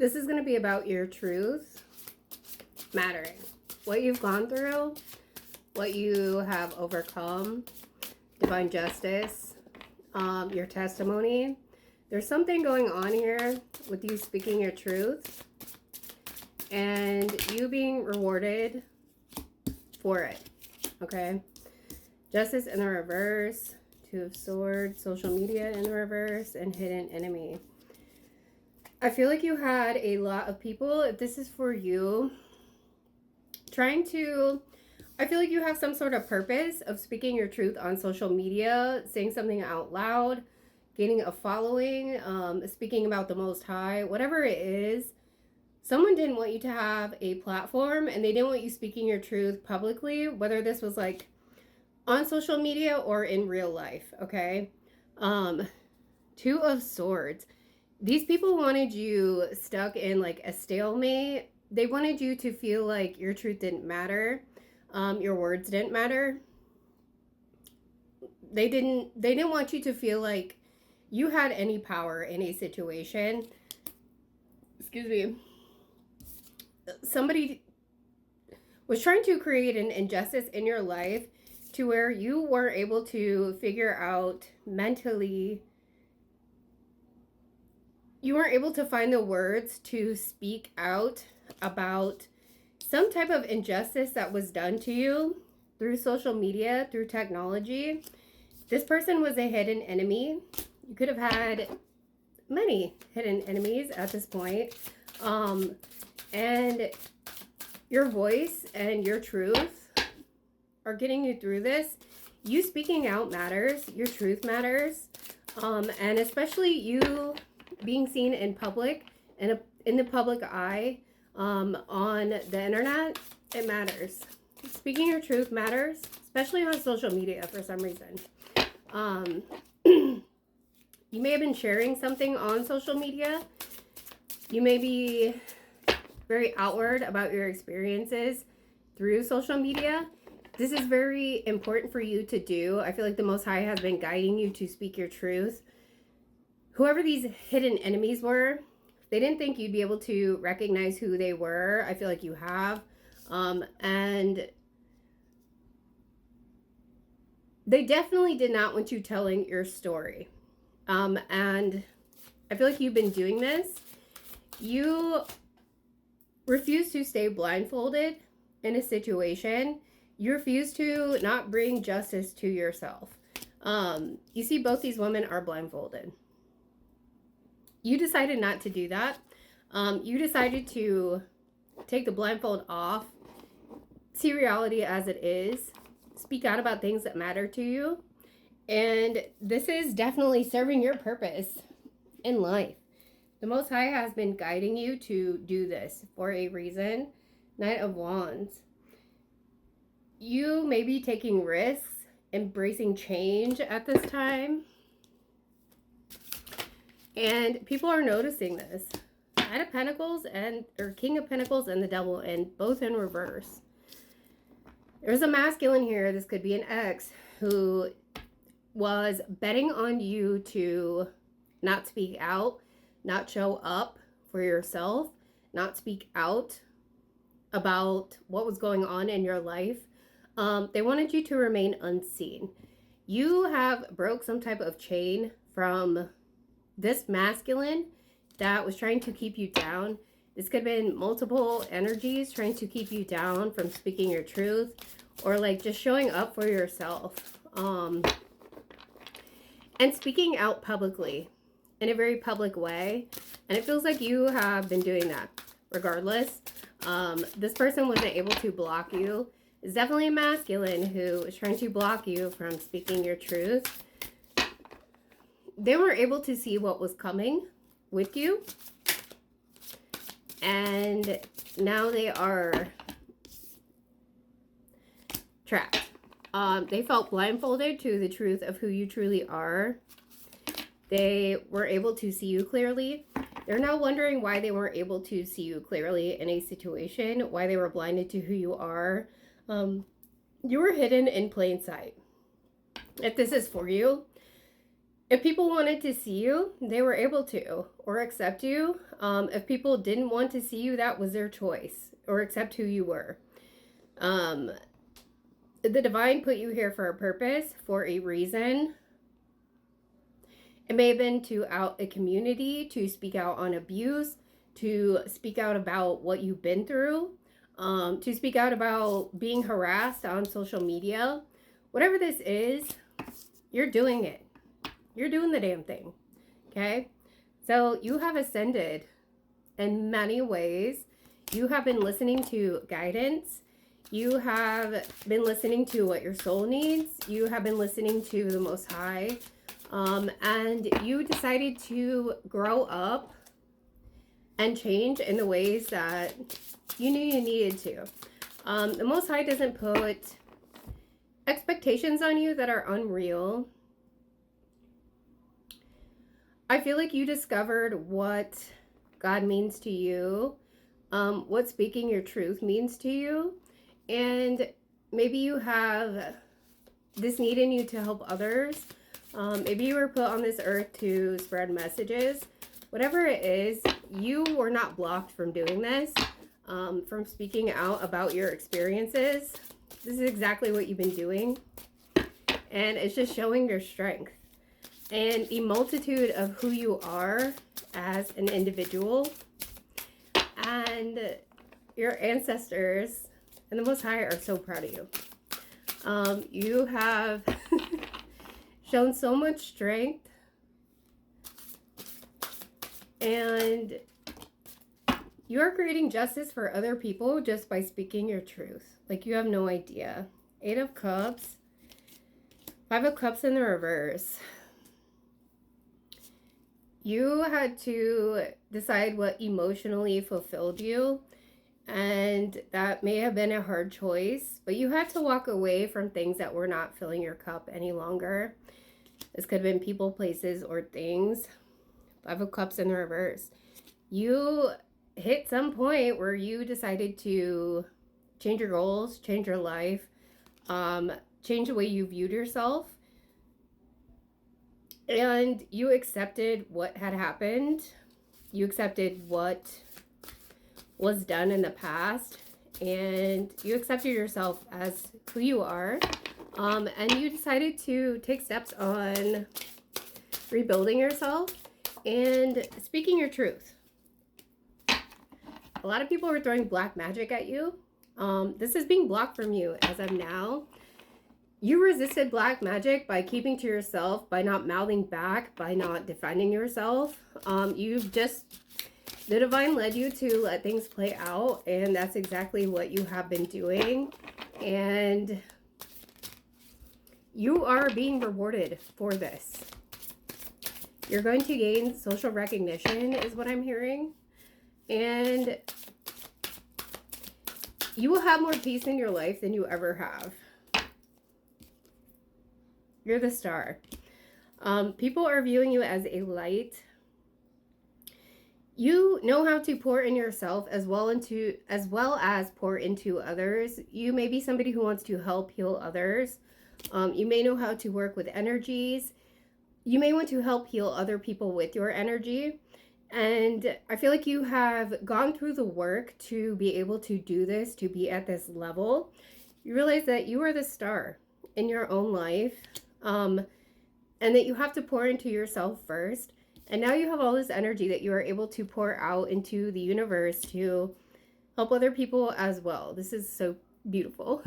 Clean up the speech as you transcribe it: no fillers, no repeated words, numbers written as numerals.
This is going to be about your truth mattering. What you've gone through, what you have overcome, divine justice, your testimony. There's something going on here with you speaking your truth and you being rewarded for it. Okay? Justice in the reverse, Two of Swords, social media in the reverse, and hidden enemy. I feel like you had a lot of people, if this is for you, I feel like you have some sort of purpose of speaking your truth on social media, saying something out loud, gaining a following, speaking about the Most High, whatever it is. Someone didn't want you to have a platform and they didn't want you speaking your truth publicly, whether this was like on social media or in real life, okay? Two of Swords. These people wanted you stuck in like a stalemate. They wanted you to feel like your truth didn't matter. Your words didn't matter. They didn't want you to feel like you had any power in a situation. Excuse me. Somebody was trying to create an injustice in your life to where you weren't able to figure out mentally, you weren't able to find the words to speak out about some type of injustice that was done to you through social media, through technology. This person was a hidden enemy. You could have had many hidden enemies at this point. And your voice and your truth are getting you through this. You speaking out matters. Your truth matters. And especially you being seen in public and in the public eye, on the internet, it matters. Speaking your truth matters, especially on social media for some reason. You may have been sharing something on social media. You may be very outward about your experiences through social media. This is very important for you to do. I feel like the Most High has been guiding you to speak your truth. Whoever these hidden enemies were, they didn't think you'd be able to recognize who they were. I feel like you have. And they definitely did not want you telling your story. And I feel like you've been doing this. You refuse to stay blindfolded in a situation. You refuse to not bring justice to yourself. You see, both these women are blindfolded. You decided not to do that. You decided to take the blindfold off, see reality as it is, speak out about things that matter to you. And this is definitely serving your purpose in life. The Most High has been guiding you to do this for a reason. Knight of Wands. You may be taking risks, embracing change at this time. And people are noticing this. Knight of Pentacles or King of Pentacles and the Devil, and both in reverse. There's a masculine here. This could be an ex who was betting on you to not speak out, not show up for yourself, not speak out about what was going on in your life. They wanted you to remain unseen. You have broke some type of chain from this masculine that was trying to keep you down. This could have been multiple energies trying to keep you down from speaking your truth or like just showing up for yourself. And speaking out publicly in a very public way. And it feels like you have been doing that regardless. This person wasn't able to block you. It's definitely a masculine who is trying to block you from speaking your truth. They were able to see what was coming with you. And now they are trapped. They felt blindfolded to the truth of who you truly are. They were able to see you clearly. They're now wondering why they weren't able to see you clearly in a situation, why they were blinded to who you are. You were hidden in plain sight. If this is for you, If people wanted to see you, they were able to, or accept you. If people didn't want to see you, that was their choice, or accept who you were. Um, the divine put you here for a purpose, for a reason. It may have been to out a community, to speak out on abuse, to speak out about what you've been through, to speak out about being harassed on social media. Whatever this is, you're doing it. You're doing the damn thing. Okay? So you have ascended in many ways. You have been listening to guidance. You have been listening to what your soul needs. You have been listening to the Most High. And you decided to grow up and change in the ways that you knew you needed to. The Most High doesn't put expectations on you that are unreal. I feel like you discovered what God means to you, what speaking your truth means to you, and maybe you have this need in you to help others. Maybe you were put on this earth to spread messages. Whatever it is, you were not blocked from doing this, from speaking out about your experiences. This is exactly what you've been doing. And it's just showing your strength and the multitude of who you are as an individual. And your ancestors and the Most High are so proud of you. You have shown so much strength, and you are creating justice for other people just by speaking your truth. Like, you have no idea. 8 of Cups, 5 of Cups in the reverse. You had to decide what emotionally fulfilled you, and that may have been a hard choice, but you had to walk away from things that were not filling your cup any longer. This could have been people, places, or things. 5 of Cups in the reverse. You hit some point where you decided to change your goals, change your life, change the way you viewed yourself. And you accepted what had happened. You accepted what was done in the past. And you accepted yourself as who you are. And you decided to take steps on rebuilding yourself and speaking your truth. A lot of people are throwing black magic at you. This is being blocked from you as of now. You resisted black magic by keeping to yourself, by not mouthing back, by not defending yourself. The divine led you to let things play out, and that's exactly what you have been doing. And you are being rewarded for this. You're going to gain social recognition, is what I'm hearing. And you will have more peace in your life than you ever have. You're the star. People are viewing you as a light. You know how to pour in yourself as well as pour into others. You may be somebody who wants to help heal others. You may know how to work with energies. You may want to help heal other people with your energy. And I feel like you have gone through the work to be able to do this, to be at this level. You realize that you are the star in your own life, and that you have to pour into yourself first. And now you have all this energy that you are able to pour out into the universe to help other people as well. This is so beautiful.